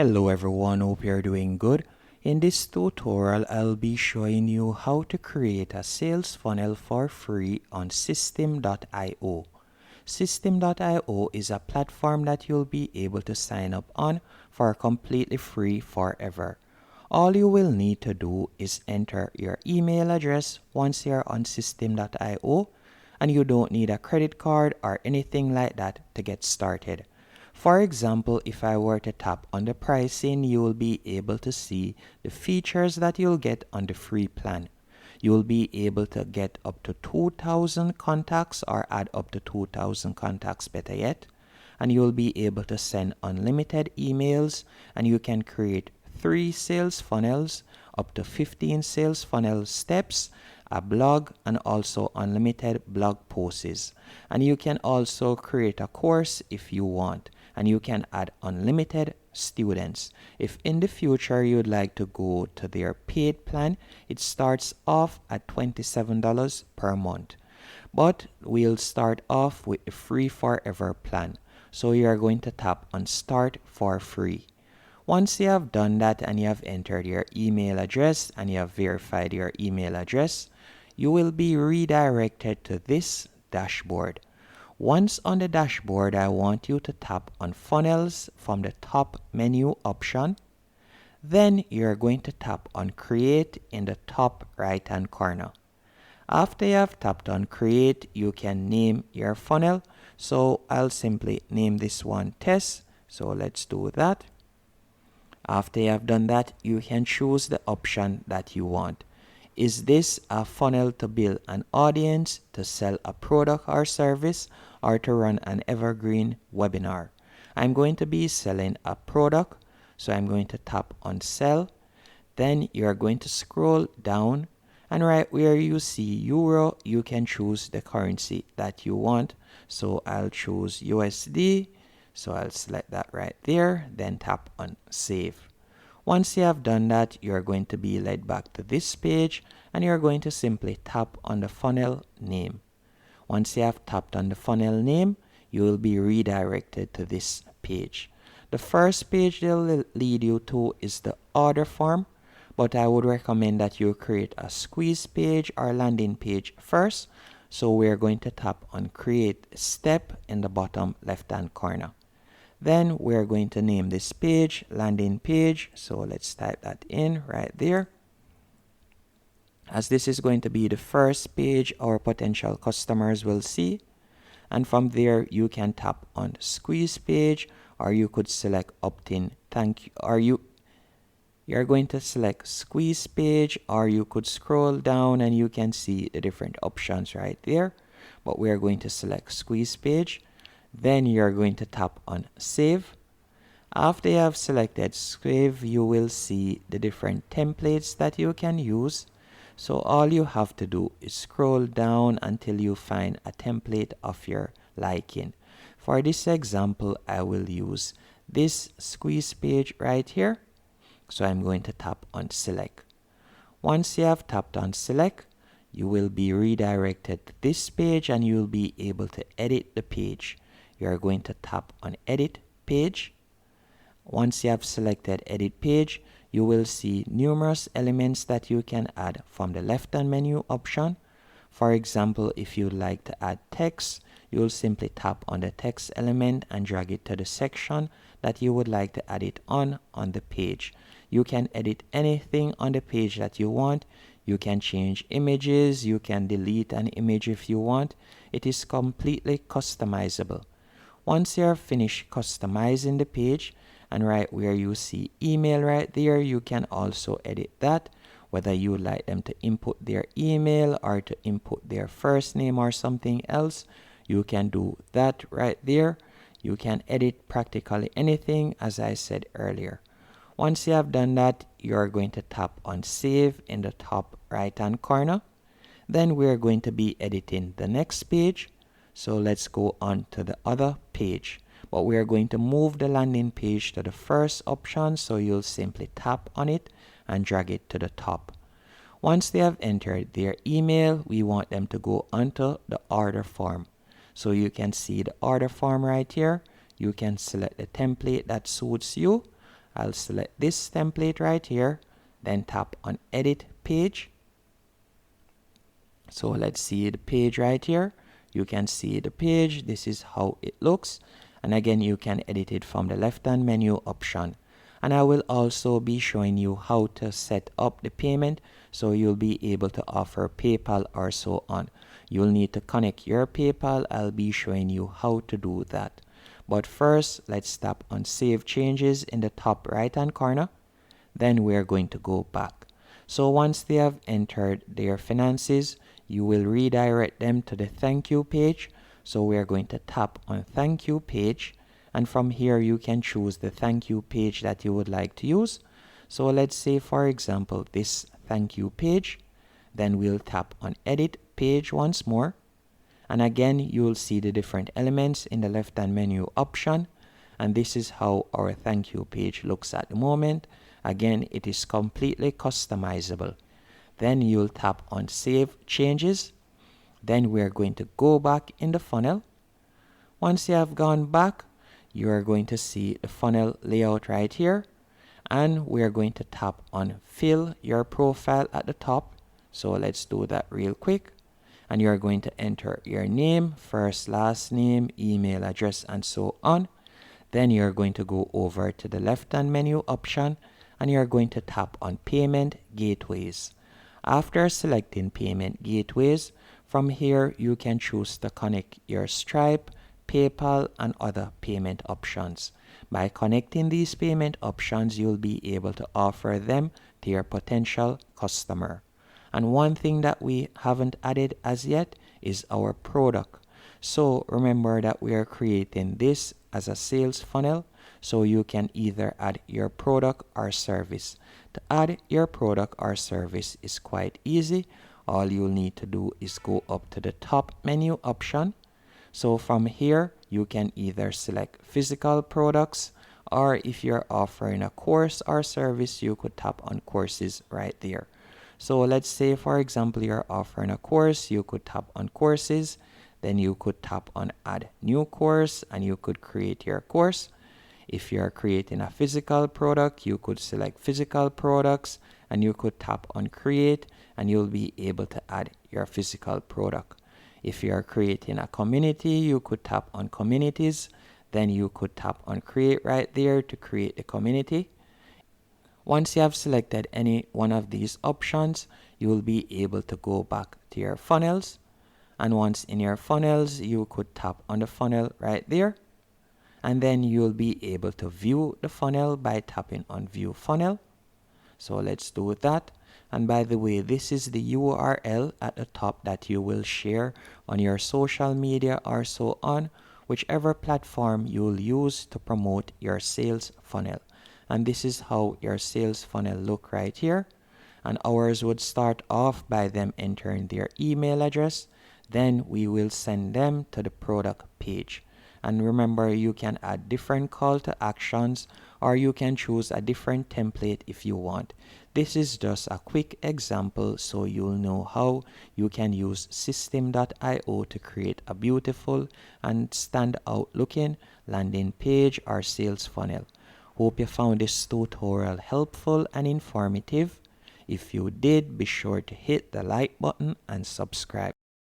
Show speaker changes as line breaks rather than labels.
Hello everyone, hope you're doing good. In this tutorial, I'll be showing you how to create a sales funnel for free on System.io. System.io is a platform that you'll be able to sign up on for completely free forever. All you will need to do is enter your email address once you're on System.io, and you don't need a credit card or anything like that to get started. For example, if I were to tap on the pricing, you will be able to see the features that you'll get on the free plan. You will be able to get up to 2,000 contacts or add up to 2,000 contacts, better yet. And you will be able to send unlimited emails, and you can create 3 sales funnels, up to 15 sales funnel steps, a blog, and also unlimited blog posts. And you can also create a course if you want, and you can add unlimited students. If in the future you'd like to go to their paid plan, it starts off at $27 per month. But we'll start off with the free forever plan. So you are going to tap on start for free. Once you have done that and you have entered your email address and you have verified your email address, you will be redirected to this dashboard. Once on the dashboard, I want you to tap on funnels from the top menu option. Then you're going to tap on create in the top right hand corner. After you have tapped on create, you can name your funnel. So I'll simply name this one test. So let's do that. After you have done that, you can choose the option that you want. Is this a funnel to build an audience, to sell a product or service, or to run an evergreen webinar? I'm going to be selling a product, so I'm going to tap on sell. Then you're going to scroll down, and right where you see euro, you can choose the currency that you want. So I'll choose USD. So I'll select that right there, then tap on save. Once you have done that, you're going to be led back to this page, and you're going to simply tap on the funnel name. Once you have tapped on the funnel name, you will be redirected to this page. The first page they'll lead you to is the order form, but I would recommend that you create a squeeze page or landing page first. So we're going to tap on create step in the bottom left hand corner. Then we're going to name this page landing page. So let's type that in right there, as this is going to be the first page our potential customers will see. And from there you can tap on squeeze page, or you could select opt-in thank you, or you're going to select squeeze page, or you could scroll down and you can see the different options right there, but we are going to select squeeze page. Then you're going to tap on save. After you have selected save, you will see the different templates that you can use. So all you have to do is scroll down until you find a template of your liking. For this example, I will use this squeeze page right here. So I'm going to tap on select. Once you have tapped on select, you will be redirected to this page and you will be able to edit the page. You are going to tap on edit page. Once you have selected edit page, you will see numerous elements that you can add from the left hand menu option. For example, if you'd like to add text, you'll simply tap on the text element and drag it to the section that you would like to add it on the page. You can edit anything on the page that you want. You can change images, you can delete an image if you want. It is completely customizable. Once you're finished customizing the page, and right where you see email right there, you can also edit that, whether you would like them to input their email or to input their first name or something else. You can do that right there. You can edit practically anything, as I said earlier. Once you have done that, you're going to tap on save in the top right hand corner. Then we're going to be editing the next page. So let's go on to the other page, but we are going to move the landing page to the first option. So you'll simply tap on it and drag it to the top. Once they have entered their email, we want them to go onto the order form. So you can see the order form right here. You can select the template that suits you. I'll select this template right here, then tap on edit page. So let's see the page right here. You can see the page. This is how it looks. And again, you can edit it from the left-hand menu option. And I will also be showing you how to set up the payment so you'll be able to offer PayPal or so on. You'll need to connect your PayPal. I'll be showing you how to do that. But first, let's tap on Save Changes in the top right-hand corner. Then we're going to go back. So once they have entered their finances, you will redirect them to the thank you page. So we're going to tap on thank you page, and from here you can choose the thank you page that you would like to use. So let's say, for example, this thank you page. Then we'll tap on edit page once more, and again you'll see the different elements in the left hand menu option. And this is how our thank you page looks at the moment. Again, it is completely customizable. Then you'll tap on Save Changes. Then we're going to go back in the funnel. Once you have gone back, you are going to see the funnel layout right here. And we're going to tap on Fill Your Profile at the top. So let's do that real quick. And you're going to enter your name, first, last name, email address, and so on. Then you're going to go over to the left-hand menu option, and you're going to tap on Payment Gateways. After selecting Payment Gateways, from here you can choose to connect your Stripe, PayPal, and other payment options. By connecting these payment options, you'll be able to offer them to your potential customer. And one thing that we haven't added as yet is our product. So remember that we are creating this as a sales funnel, so you can either add your product or service. To add your product or service is quite easy. All you'll need to do is go up to the top menu option. So from here, you can either select physical products, or if you're offering a course or service, you could tap on courses right there. So let's say, for example, you're offering a course, you could tap on courses, then you could tap on add new course, and you could create your course. If you're creating a physical product, you could select physical products, and you could tap on create, and you'll be able to add your physical product. If you're creating a community, you could tap on communities, then you could tap on create right there to create the community. Once you have selected any one of these options, you will be able to go back to your funnels. And once in your funnels, you could tap on the funnel right there. And then you'll be able to view the funnel by tapping on View Funnel. So let's do that. And by the way, this is the URL at the top that you will share on your social media or so on, whichever platform you'll use to promote your sales funnel. And this is how your sales funnel look right here. And ours would start off by them entering their email address. Then we will send them to the product page. And remember, you can add different call to actions, or you can choose a different template if you want. This is just a quick example so you'll know how you can use System.io to create a beautiful and stand out looking landing page or sales funnel. Hope you found this tutorial helpful and informative. If you did, be sure to hit the like button and subscribe.